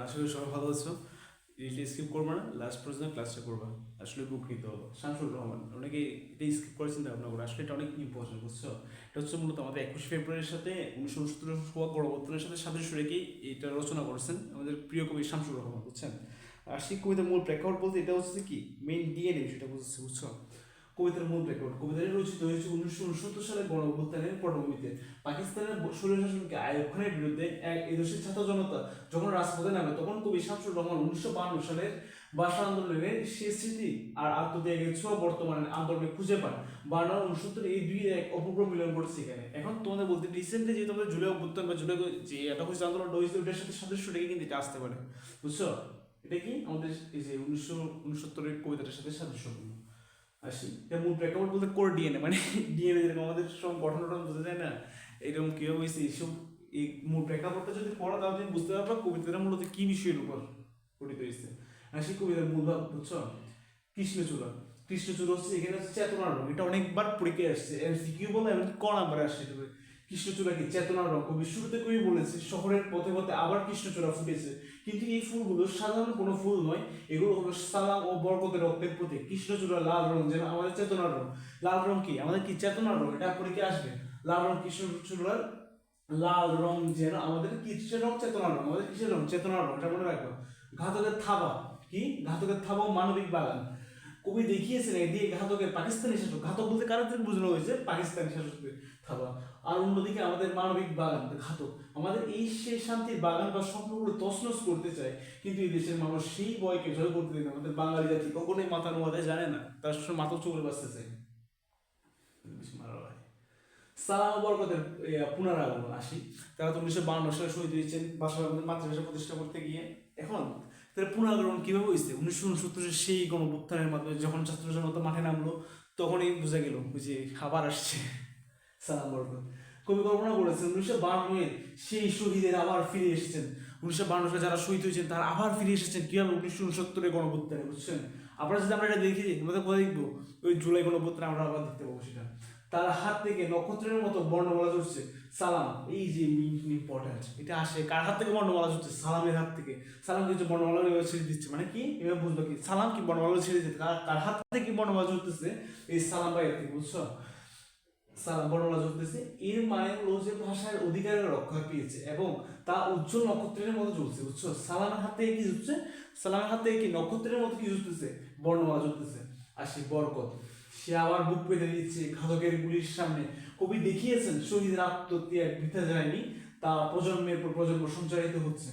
আশা করি সবাই ভালো আছো। রিলটা স্কিপ করবো না, লাস্ট পর্যন্ত ক্লাসটা করবা। আসলে উপকৃত হবো। শামসুর রহমান অনেকে এটা স্কিপ করে চিন্তা ভাবনা করো, আসলে এটা অনেক ইম্পর্টেন্ট, বুঝছো? এটা হচ্ছে মূলত আমাদের 21 ফেব্রুয়ারির সাথে 1969 হওয়া গণঅভ্যুত্থানের সাথে সাদৃশ্য রেখেই এটা রচনা করেছেন আমাদের প্রিয় কবি শামসুর রহমান, বুঝছেন? আর সেই কবিতার মূল প্রেক্ষাপট বলতে এটা হচ্ছে কি মেইন ডিএনএ বিষয়টা বুঝছে, বুঝছো? কবিতার মূল প্রেক্ষাপট কবিতাটি রচিত হয়েছে 1969 সালে গণঅভ্যুত্থানের পটভূমিতে। পাকিস্তানের স্বৈরশাসনকে আইয়ুব খানের বিরুদ্ধে এই দেশের ছাত্র জনতা যখন রাজপথে নামে, তখন কবি শামসুর রহমান 1952 সালের ভাষা আন্দোলনের সেই স্মৃতি আর আত্মত্যাগের ছোঁয়া বর্তমানে আন্দোলনে খুঁজে পান। 52 69 এই দুই এক অপূর্ব মিলন ঘটছে এখানে। এখন তোমাদের বলতে রিসেন্টলি যে তোমাদের জুলাই অভ্যুত্থান বা জুলাই যে এটা হচ্ছে আন্দোলনটা হয়েছে, ওটার সাথে সাদৃশ্য রেখে কিন্তু এটা আসতে পারে, বুঝছো? এটা কি আমাদের এই যে 1969 কবিতাটার সাথে সাদৃশ্যপূর্ণ। আসি এটা মূল প্রেক্ষাপট বলতে কোর ডিএনএ, মানে ডিএনএ যেরকম আমাদের সব গঠন টঠন বোঝা যায় না, এরকম কীভাবে হয়েছে এইসব। এই মূল প্রেক্ষাপটটা যদি পড়ো তাহলে তুমি বুঝতে পারবা কবিতাটা মূলত কি বিষয়ের উপর গঠিত হয়েছে। আর সেই কবিতার মূল ভাব, বুঝছো? কৃষ্ণচূড়া। কৃষ্ণচূড়া হচ্ছে এখানে হচ্ছে চেতনার রং, এটা অনেকবার পরীক্ষায় আসছে, এমসিকিউ বলে এবং ক নাম্বারে আসছে এটা। কৃষ্ণচূড়া কি চেতনার রং। কবি শুরুতে কবি বলেছে শহরের পথে পথে আবার কৃষ্ণচূড়া ফুটেছে, কিন্তু এই ফুলগুলো সাধারণ কোনো ফুল নয়, এগুলো হলো সালাম ও বরকতের রক্তের প্রতীক। কৃষ্ণচূড়া লাল রং যেন আমাদের চেতনার রং। লাল রং কি আমাদের কি চেতনার রং, এটা পরীক্ষায় আসবে। লাল রং কৃষ্ণচূড়ার লাল রং যেন আমাদের কিসের রং, চেতনার রং। আমাদের কিসের রং, চেতনার রং, এটা মনে রাখবো। ঘাতকের থাবা কি, ঘাতকের থাবা মানবিক বাগান। কবি দেখিয়েছেন এদিকে ঘাতকের পাকিস্তানি শাসক, ঘাতক বলতে কারোর বোঝানো হয়েছে পাকিস্তানি শাসকদের থাবা, আর অন্যদিকে আমাদের মানবিক বাগান ঘাতক। আমাদের এই সেই শান্তির বাগান বা স্বপ্নগুলো তছনছ করতে চায়, কিন্তু এই দেশের মানুষ সেই ভয়কে জয় করতে দেয় না। আমাদের বাঙালি জাতি কখনোই মাথা নোয়াতে জানে না, তার সঙ্গে মাথা চুলে বাঁচতে চায়। মারা হয় সালাম বরকতের পুনরাগমন। আসি, তারা তো 1952 সালে শহীদ হয়েছেন মাতৃভাষা প্রতিষ্ঠা করতে গিয়ে। এখন তাদের পুনরাগমন কিভাবে হয়েছে? 1969 সেই গণঅভ্যুত্থানের মাধ্যমে যখন ছাত্র জনতা মাঠে নামলো, তখনই বোঝা গেল যে খাবার আসছে। সালাম বরকত কবি কল্পনা করেছেন 1952 সেই শহীদের আবার ফিরে এসেছেন। 1952 সালে যারা শহীদ হয়েছেন তারা আবার ফিরে এসেছেন কিভাবে? 1969 গণঅভ্যুত্থানে, বুঝছেন? আমরা যদি আমরা এটা দেখি, আমাদের কোথায় দেখবো? ওই জুলাই গণঅভ্যুত্থানে আমরা আবার দেখতে পাবো সেটা। তার হাত থেকে নক্ষত্রের মতো বর্ণমালা ঝরছে। সালাম, এই যে ইম্পর্টেন্ট, এটা আসে কার হাত থেকে? বর্ণমালা ঝরছে সালামের হাত থেকে। সালাম কিছু বর্ণমালা ছেড়ে দিচ্ছে, মানে কি এভাবে বুঝলো কি সালাম কি বর্ণমালা ছেড়ে দিচ্ছে, কার হাত থেকে বর্ণমালা ঝরতেছে? এই সালাম ভাইয়ের থেকে, বুঝছো? সালাম বর্ণমালা ঝরতেছে, এর মানে হলো যে ভাষার অধিকারের রক্ষা পেয়েছে এবং তা উজ্জ্বল নক্ষত্রের মতো জ্বলছে, বুঝছো? সালামের হাত থেকে কি ঝরছে? সালামের হাত থেকে কি নক্ষত্রের মতো কি ঝরতেছে? বর্ণমালা ঝরতেছে। আসি বরকত, সে আবার বুক পেতে দিচ্ছে ঘাতকের গুলির সামনে। কবি দেখিয়েছেন শহীদের আত্মত্যাগ বৃথা যায়নি, তা প্রজন্মের পর প্রজন্ম সঞ্চারিত হচ্ছে।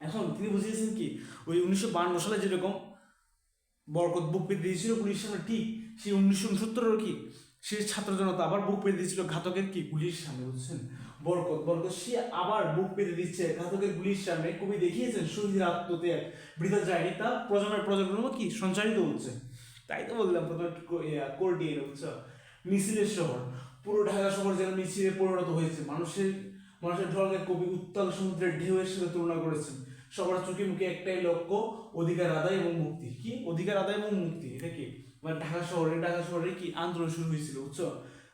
এখন তিনি বুঝিয়েছেন কি ওই 1952 সালে যেরকম বরকত বুক পেতে দিয়েছিল গুলির সামনে, ঠিক সেই 1969 কি সে ছাত্র জনতা আবার বুক পেতে দিয়েছিল ঘাতকের কি গুলির সামনে, বুঝছেন? বরকত সে আবার বুক পেতে দিচ্ছে ঘাতকের গুলির সামনে। কবি দেখিয়েছেন শহীদের আত্মত্যাগ বৃথা যায়নি, তা প্রজন্মের প্রজন্ম কি সঞ্চারিত হচ্ছে। তাই তো বললাম প্রথমে কোর ডিএনএ, বুঝছো? মিছিলের শহর, পুরো ঢাকা শহর যেন মিছিলে পরিণত হয়েছে। মানুষের ঢলকে কবি উত্তাল সমুদ্রের ঢেউয়ের সাথে তুলনা করেছেন। সবার চোখে মুখে একটাই লক্ষ্য, অধিকার আদায় এবং মুক্তি। কি অধিকার আদায় এবং মুক্তি, এটা কি মানে ঢাকা শহরে কি আন্দোলন শুরু হয়েছিল, বুঝছো?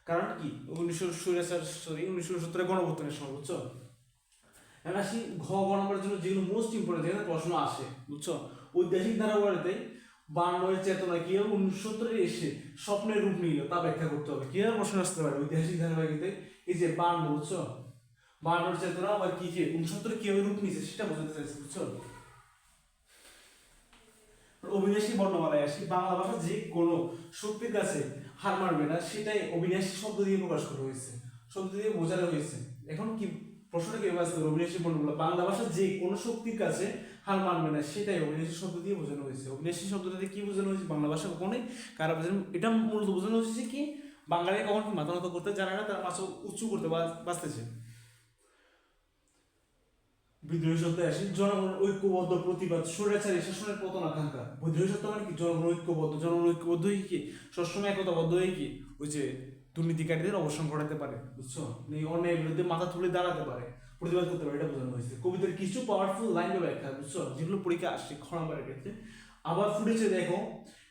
কারণ কি 1969 গণঅভ্যুত্থানের সময়, বুঝছো? এখন আসি ঘ নম্বরের জন্য যেগুলো মোস্ট ইম্পর্টেন্ট, যেখানে প্রশ্ন আসে, বুঝছো? ঐতিহাসিক ধারাবাহিকতে 52 চেতনা কিভাবে 1970 এসে স্বপ্নের রূপ নিল তা ব্যাখ্যা করতে হবে। কিভাবে প্রশ্ন আসতে পারে ঐতিহাসিক ধারাবাহিকতে? এই যে 52, বুঝছো? 52 চেতনা আবার কি যে 69 কিভাবে রূপ নিয়েছে সেটা বোঝাতে চাইছে, বুঝছো? অবিনাশী বর্ণমালায় আসি, বাংলা ভাষা যে কোনো শক্তির কাছে হার মানবে না, সেটাই অবিনাশী শব্দ দিয়ে প্রকাশ করা হয়েছে, শব্দ দিয়ে বোঝানো হয়েছে। এখন কি প্রশ্নটা কিভাবে আসতে হবে? অবিনাশী বর্ণমালা বাংলা ভাষা যে কোনো শক্তির কাছে হার মানবে না, সেটাই অবিনাশী শব্দ দিয়ে বোঝানো হয়েছে। অবিনাশী শব্দটাতে কি বোঝানো হয়েছে? বাংলা ভাষা কখনোই কারো এটা মূলত বোঝানো হয়েছে কি বাঙালি কখন মাথা নত করতে জানে না, তারা মাথা উঁচু করতে বাঁচতেছে। বিদ্রোহী সত্ত্বে আসি, জনগণ ঐক্যবদ্ধ প্রতিবাদ স্বৈরাচারী শাসনের পতন আকাঙ্ক্ষা। বিদ্রোহী সত্ত্ব মানে কি জনগণ ঐক্যবদ্ধ হয়ে কি সবসময় একতাবদ্ধ হয়ে কি ওই যে দুর্নীতিকারীদের অবসান ঘটাতে পারে, বুঝছো? এই অন্যায়ের বিরুদ্ধে মাথা তুলে দাঁড়াতে পারে, প্রতিবাদ করতে পারে, এটা বোঝানো হয়েছে। কবিতার কিছু পাওয়ারফুল লাইন বা ব্যাখ্যা, বুঝছো, যেগুলো পরীক্ষা আসছে খ নম্বরের ক্ষেত্রে। আবার ফুটেছে দেখো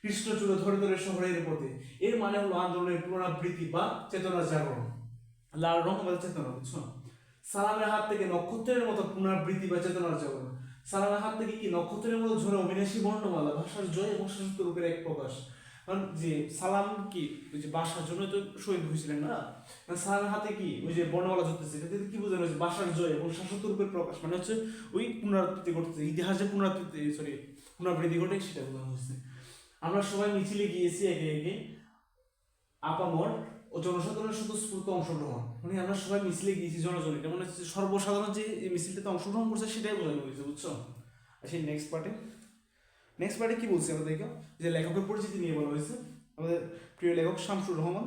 কৃষ্ণচূড়া ধরে ধরে শহরের পথে, এর মানে হলো আন্দোলনের পুনরাবৃত্তি বা চেতনার জাগরণ। লাল রং বা চেতনা, বুঝছো? সালামের হাত থেকে নক্ষত্রের মতো পুনরাবৃত্তি বা চেতনার জাগরণ। সালামের হাত থেকে কি নক্ষত্রের মতো ঝরে অবিনাশী বর্ণমালা, ভাষার জয় এবং শাশ্বত রূপের এক প্রকাশ। কারণ যে সালাম কি ওই যে বাসার জন্য তো শহীদ হয়েছিলেন না, সালামের হাতে কি ওই যে বর্ণমালা ঝরতেছে, এটাতে কি বোঝানো হয়েছে? বাসার জয় এবং শাশ্বত রূপের প্রকাশ, মানে হচ্ছে ওই পুনরাবৃত্তি ঘটতেছে, ইতিহাস যে পুনরাবৃত্তি ঘটে সেটা বোঝানো হচ্ছে। আমরা সবাই মিছিলে গিয়েছি একে একে আপামর ও জনসাধারণের স্বতঃস্ফূর্ত অংশগ্রহণ, মানে আমরা সবাই মিছিলে গিয়েছি জনজনিত, মানে হচ্ছে সর্বসাধারণ যে এই মিছিলটাতে অংশগ্রহণ করছে সেটাই বোঝানো হয়েছে, বুঝছো? আচ্ছা নেক্সট পার্টে কি বলছি আমরা দেখো, যে লেখকের পরিচিতি নিয়ে বলা হয়েছে। আমাদের প্রিয় লেখক শামসুর রহমান।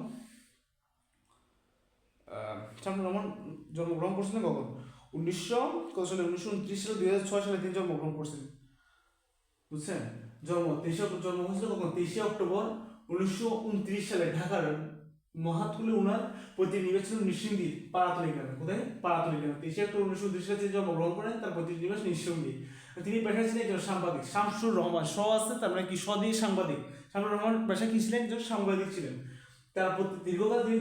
শামসুর রহমান জন্মগ্রহণ করছিলেন কখন? 1929 সালে 2006 সালে তিনি জন্মগ্রহণ করছিলেন, বুঝছেন? জন্ম হয়েছিল কখন? 23 অক্টোবর 1929 সালে ঢাকার মহাতকুলে উনার পৈতৃক নিবাস ছিল নিঃসিংদী পাড়াতলী গ্রামে। কোথায়? পাড়াতলী গ্রামে। 23 অক্টোবর 1929 সালে তিনি জন্মগ্রহণ করেন, তার পৈতৃক নিবাস নিঃসিংদী। তিনি পেশায় ছিলেন একজন সাংবাদিক। শামসুর রহমান স আছে, তার মানে কি স দিয়ে সাংবাদিক। শামসুর রহমান পেশায় কি ছিলেন? একজন সাংবাদিক ছিলেন। তারপর দীর্ঘকাল তিনি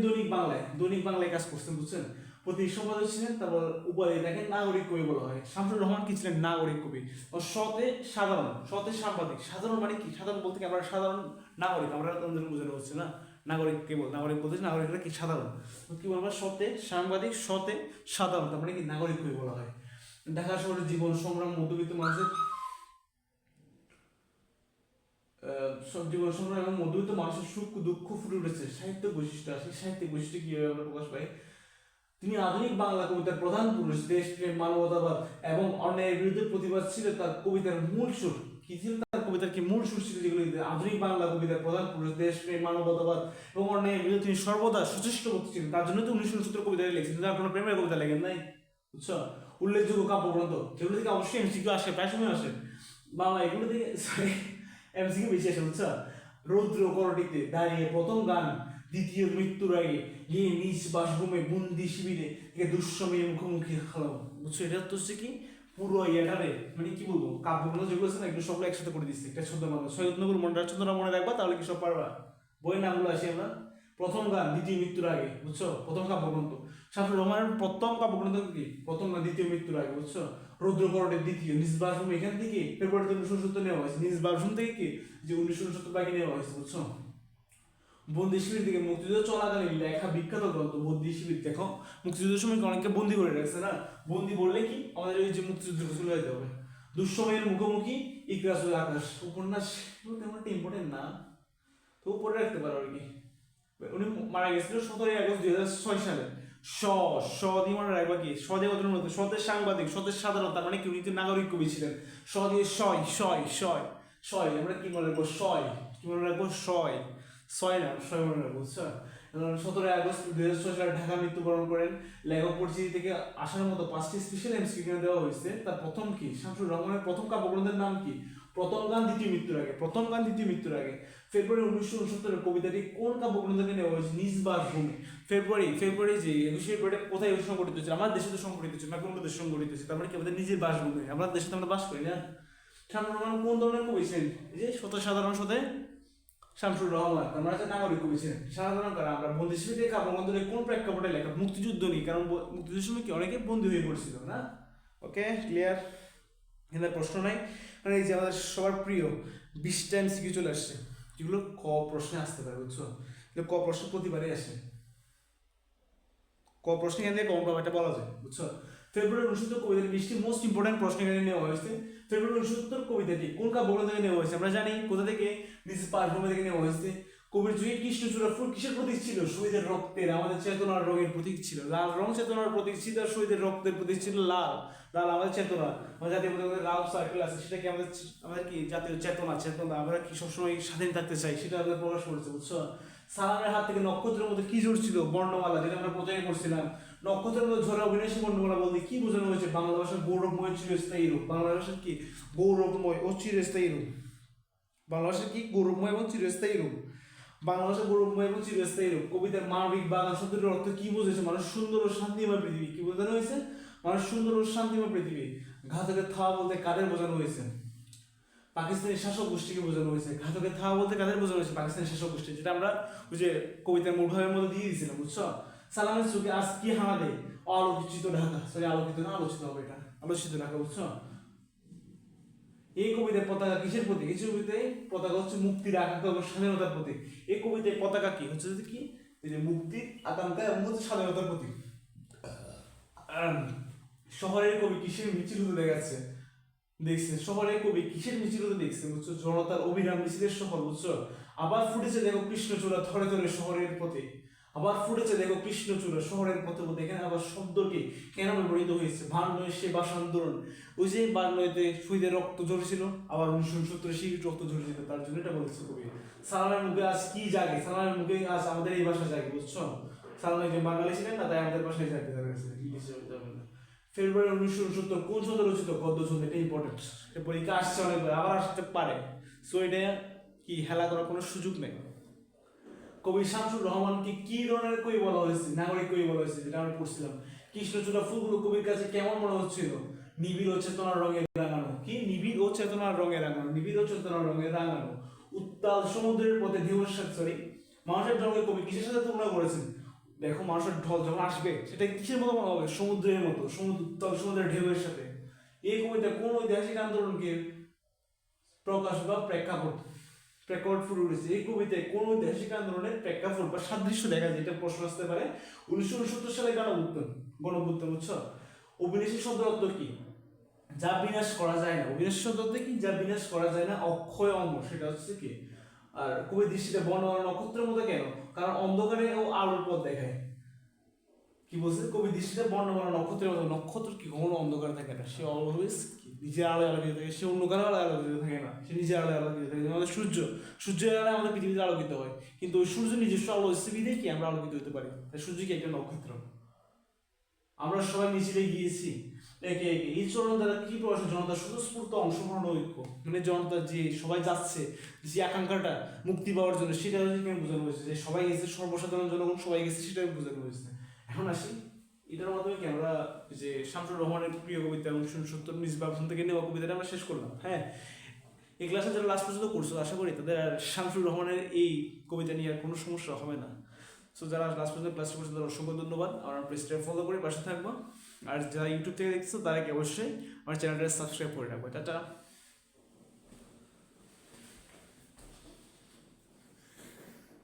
দৈনিক বাংলায় কাজ করছেন, বুঝছেন? প্রতি সম্পাদক ছিলেন। তারপর উপাধি তাকে নাগরিক কবি বলা হয়। শামসুর রহমান কি ছিলেন? নাগরিক কবি। সতে সাংবাদিক। সাধারণ মানে কি? সাধারণ বলতে কি আমরা সাধারণ নাগরিক, আমরা বোঝানো হচ্ছে না নাগরিক কেবল, নাগরিক বলতে নাগরিকরা কি সাধারণ, কি বলবো? সতে সাংবাদিক, সতে সাধারণ, তার মানে কি নাগরিক কবি বলা হয়। ঢাকা শহরের জীবন সংগ্রাম, মধ্যবিত্ত মানুষের জীবন সংগ্রাম এবং মধ্যবিত্ত মানুষের সুখ দুঃখ ফুটে উঠেছে সাহিত্য বৈশিষ্ট্য। সেই সাহিত্যিক বৈশিষ্ট্য কিভাবে আমরা প্রকাশ পাই? তিনি আধুনিক বাংলা কবিতার প্রধান পুরুষ। দেশপ্রেম, মানবতাবাদ এবং অন্যায়ের বিরুদ্ধে প্রতিবাদ ছিল তার কবিতার মূল সুর। কি ছিল তার কবিতার? কি মূল সুর ছিল যেগুলো? আধুনিক বাংলা কবিতার প্রধান পুরুষ, দেশপ্রেম, মানবতাবাদ এবং অন্যায়ের বিরুদ্ধে তিনি সর্বদা সচেষ্ট ব্যক্তি ছিলেন। তার জন্য তো 1969 কবিতা লিখেছেন, তার কোনো প্রেমের কবিতা লেখেন নাই, বুঝছো? উল্লেখযোগ্য কাব্যগ্রন্থ যেগুলো থেকে অবশ্যই এমসিকিউ আসে, প্রায় সময় আসে বাংলা, এগুলো থেকে এমসিকিউ বেশি আসে, বুঝছো? রৌদ্র করটিতে দাঁড়িয়ে প্রথম গান, দ্বিতীয় মৃত্যুর আগে গিয়ে নিজ বাসভূমে বন্দি শিবিরে থেকে দুঃসময়ে মুখোমুখি হলাম, বুঝছো? এটা তো হচ্ছে কি পুরো ইয়াটারে মানে কি বলবো, কাব্যগুলো যেগুলো আছে না এগুলো সবগুলো একসাথে করে দিচ্ছে একটা ছোট মানুষ। সৈয়দনগর মন্ডারচন্দ্র মনে রাখবা, তাহলে কি সব পারবা। বইয়ের নামগুলো আসি আমরা। প্রথম গান, দ্বিতীয় মৃত্যুর আগে, বুঝছো? প্রথম কাব্যগ্রন্থ। শামসুর রহমানের প্রথম কাব্যগ্রন্থ কি? প্রথম না দ্বিতীয় মৃত্যুর আগে, বুঝছো? রৌদ্রকরটের দ্বিতীয়, নিজ বাসভূমি এখান থেকে ফেব্রুয়ারিতে 1969 নেওয়া হয়েছে। নিজ বাসভূমি থেকে কি যে 1969 বাকি নেওয়া হয়েছে, বুঝছো? বন্দি শিবির থেকে মুক্তিযুদ্ধ চলাকালীন লেখা বিখ্যাত গ্রন্থ বন্দি শিবির। দেখো মুক্তিযুদ্ধের সময় অনেককে বন্দি করে রাখছে না, বন্দি বললে কি আমাদের ওই যে মুক্তিযুদ্ধ চলে যেতে হবে। দুঃসময়ের মুখোমুখি, ইকরাসুল আকাশ উপন্যাস তেমন একটা ইম্পর্টেন্ট না, তো পড়ে রাখতে পারো আর কি। উনি মারা গেছিল 17 আগস্ট 2006 সালে। স স দিয়ে মনে রাখবা কি? স দিয়ে কত মতো? সতের সাংবাদিক, সতের সাধারণ, তার মানে কি উনি তো নাগরিক কবি ছিলেন। স দিয়ে শয় শয় শয় শয়, আমরা কি মনে রাখবো? শয়, কি মনে রাখবো? শয় ছয় না, ছয় মনে রাখবো, বুঝছো? 17 আগস্ট 2006 সালে ঢাকা মৃত্যুবরণ করেন। লেখক পরিচিতি থেকে আসার মতো 5টি স্পেশাল এমসিকিউ দেওয়া হয়েছে। তার প্রথম কি? শামসুর রহমানের প্রথম কাব্যগ্রন্থের নাম কি? প্রথম গান, দ্বিতীয় মৃত্যুর আগে। প্রথম গান, দ্বিতীয় মৃত্যুর আগে। ফেব্রুয়ারি 1969 কবিতাটি কোন কাব্যগ্রন্থ থেকে নেওয়া হয়েছে? নিজ বাসভূমি। ফেব্রুয়ারি যে 21 ফেব্রুয়ারি কোথায় সংগঠিত হয়েছিল? আমার দেশে তো সংগঠিত হয়েছে না, কোন দেশে সংগঠিত হয়েছে? তারপরে কি আমাদের নিজের বাসভূমি, আমরা দেশে তো আমরা বাস করি না। শামসুর রহমান কোন ধরনের কবি ছিলেন? এই যে সাধারণ সাথে শামসুর রহমান আমরা হচ্ছে নাগরিক কবি ছিলেন। সাধারণ কারণ আমরা বন্দি শিবির থেকে কাব্যগ্রন্থের কোন প্রেক্ষাপটে লেখা? মুক্তিযুদ্ধ নিয়ে, কারণ মুক্তিযুদ্ধের সময় কি অনেকে বন্দী হয়ে পড়ছিল না। ওকে, ক্লিয়ার? এখানে প্রশ্ন নাই, মানে এই যে আমাদের সবার প্রিয় 20টা এমসিকিউ চলে আসছে, যেগুলো ক প্রশ্নে আসতে পারে, বুঝছো? ক প্রশ্ন প্রতিবারই আসে, ক প্রশ্ন এখান থেকে কম পাবে এটা বলা যায়, বুঝছো? ফেব্রুয়ারি 1969 কবিতার 20টি মোস্ট ইম্পর্টেন্ট প্রশ্ন এখানে নেওয়া হয়েছে। ফেব্রুয়ারি 1969 কবিতাটি কোন কাব্যগ্রন্থ থেকে নেওয়া হয়েছে? আমরা জানি কোথা থেকে? নিজ বাসভূমি থেকে নেওয়া হয়েছে। কবির যুগে কৃষ্ণচূড়া ফুল কিসের প্রতীক ছিল? শহীদের রক্তের, আমাদের চেতনার রঙের প্রতীক ছিল। লাল রং চেতনার প্রতীক ছিল, আর শহীদের রক্তের প্রতীক ছিল লাল। লাল আমাদের চেতনা, আমাদের জাতীয় পতাকার লাল সার্কেল আছে, সেটা কি আমাদের কি জাতীয় চেতনা। আমরা কি সবসময় স্বাধীন থাকতে চাই, সেটা আমাদের প্রকাশ করেছে, বুঝছো? সালামের হাত থেকে নক্ষত্রের মধ্যে কি জড়ছিল? বর্ণমালা, যেটা আমরা প্রচার করছিলাম। নক্ষত্রের মধ্যে ঝরা অবিনাশী বর্ণমালা বলতে কি বোঝানো হয়েছে? বাংলা ভাষার গৌরবময় চিরস্থায়ী রূপ। বাংলা ভাষার কি? গৌরবময় ও চিরস্থায়ী রূপ। বাংলা ভাষার কি? গৌরবময় এবং চিরস্থায়ী রূপ। বাংলা ভাষা গৌরবময় এবং চিরস্থায়ী রূপ। কবিতার মানবিক বাগান শব্দটির অর্থ কি বোঝাচ্ছে? মানুষ সুন্দর ও শান্তিময় পৃথিবী। কি বোঝানো হয়েছে? মানুষ সুন্দর ও শান্তিময় পৃথিবী। ঘাতকের থাওয়া বলতে কাদের বোঝানো হয়েছে? পাকিস্তানি শাসক গোষ্ঠীকে বোঝানো হয়েছে। ঘাতকের থাওয়া বলতে কাদের বোঝানো হয়েছে? পাকিস্তানি শাসক গোষ্ঠী, যেটা আমরা ওই যে কবিতার মূলভাবের মধ্যে দিয়ে দিয়েছিলাম, বুঝছো? সালামের চোখে আজ কি হানা দেয়? আলোকিত ঢাকা, সরি আলোকিত না, আলোচিত হবে এটা, আলোচিত ঢাকা, বুঝছো? এই কবিতায় পতাকা কিসের প্রতীক? এই কবিতায় পতাকা হচ্ছে মুক্তির আকাঙ্ক্ষা এবং স্বাধীনতার প্রতীক। এই কবিতায় পতাকা কি হচ্ছে যে কি, এই যে মুক্তির আকাঙ্ক্ষা এবং হচ্ছে স্বাধীনতার প্রতীক। শহরের কবি কিসের মিছিল হতে দেখাচ্ছে দেখছে? শহরের কবি কিসের মিছিল হতে দেখছে বুঝছো? জনতার অবিরাম মিছিলের শহর বুঝছো? আবার ফুটেছে দেখো কৃষ্ণচূড়া ধরে ধরে শহরের পথে, আবার ফুটেছে দেখো কৃষ্ণচূড়া শহরের পথে পথে। এখানে আবার শব্দটি কেন ব্যবহৃত হয়েছে? ভান নয় সে বাসান্দোলন, ওই যে বাংলাতে শহীদের রক্ত ঝরেছিল, আবার 1970 সেই রক্ত ঝরেছিল, তার জন্য এটা বলেছে কবি। সালামের মুখে আজ কি জাগে? সালামের মুখে আজ আমাদের এই ভাষা জাগে বুঝছো? সালাম একজন বাঙালি ছিলেন না, তাই আমাদের ভাষায় জাগে তার কাছে। ফেব্রুয়ারি 1969 কোন ছন্দে রচিত? গদ্য ছন্দ। এটা ইম্পর্টেন্ট, এটা পরীক্ষা আসছে অনেকবার, আবার আসতে পারে। সো এটা কি হেলা করার কোনো সুযোগ নেই। কবি শামসুর রহমানকে কি ধরনের কবি বলা হয়েছে? নাগরিক কবি বলা হয়েছে, যেটা আমরা পড়ছিলাম। কৃষ্ণচূড়া ফুলগুলো কবির কাছে কেমন মনে হচ্ছিল? নিবিড় ও চেতনার রঙে রাঙানো। কি? নিবিড় ও চেতনার রঙে রাঙানো, নিবিড় ও চেতনার রঙে রাঙানো। উত্তাল সমুদ্রের পথে ঢেউয়ের সাথে, সরি, মানুষের ঢলকে কবি কিসের সাথে তুলনা করেছেন? দেখো মানুষের ঢল যখন আসবে সেটা কিসের মতো মনে হবে? সমুদ্রের মতো, উত্তাল সমুদ্রের ঢেউয়ের সাথে। এই কবিতা কোন ঐতিহাসিক আন্দোলনকে প্রকাশ বা প্রেক্ষাপট ফুটে উঠেছে? এই কবিতায় কোন ঐতিহাসিক আন্দোলনের প্রেক্ষাপট বা সাদৃশ্য দেখা যায়? এটা প্রশ্ন আসতে পারে। 1969 সালে গণ অভ্যুত্থান বুঝছো? অবিনাশী শব্দের অর্থ কি? যা বিনাশ করা যায় না। অবিনাশী শব্দ অর্থ কি? যা বিনাশ করা যায় না, অক্ষয় অমর, সেটা হচ্ছে কি। আর কবির দৃষ্টিতে বর্ণমালা নক্ষত্রের মতো কেন? কারণ অন্ধকারে ও আলোর পথ দেখায়। কি বলছে? কবি দৃষ্টিতে বর্ণমালা নক্ষত্রের মতো। নক্ষত্র কি কখনো অন্ধকারে থাকে না? সে অলওয়েজ নিজের আলোয় আলোকিত থাকে, সে অন্য কারো আলোয় আলোকিত থাকে না, সে নিজের আলোয় আলোকিত থাকে। আমাদের সূর্যের আলোয় আমাদের পৃথিবীতে আলোকিত হয়, কিন্তু ওই সূর্য নিজস্ব আলো দিয়ে কি আমরা আলোকিত হতে পারি? তাই সূর্য কি একটা নক্ষত্র? আমরা সবাই মিছিলে গিয়েছি একে একে। এই চরণ দ্বারা কি প্রকাশ? জনতার স্বতঃস্ফূর্ত অংশগ্রহণ ঐক্য, মানে জনতা যে সবাই যাচ্ছে, যে আকাঙ্ক্ষাটা মুক্তি পাওয়ার জন্য, সেটা বোঝানো হয়েছে। যে সবাই গেছে, সর্বসাধারণ জনগণ সবাই গেছে, সেটাই বোঝানো হয়েছে। এখন আসি এটার মাধ্যমে কি আমরা যে শামসুর রহমানের প্রিয় কবিতা 1970 মিসবাহ থেকে নেওয়া কবিতাটা আমরা শেষ করলাম। হ্যাঁ, এই ক্লাসে যারা লাস্ট পর্যন্ত করছো, আশা করি তাদের আর শামসুর রহমানের এই কবিতা নিয়ে আর কোনো সমস্যা হবে না। সো যারা লাস্ট পর্যন্ত ক্লাসটা করছো তাদের অসংখ্য ধন্যবাদ। আমার পেজটা ফলো করে পাশে থাকবো। আর যারা ইউটিউব থেকে দেখছো তারা কি অবশ্যই আমার চ্যানেলটা সাবস্ক্রাইব করে রাখবো। টাটা।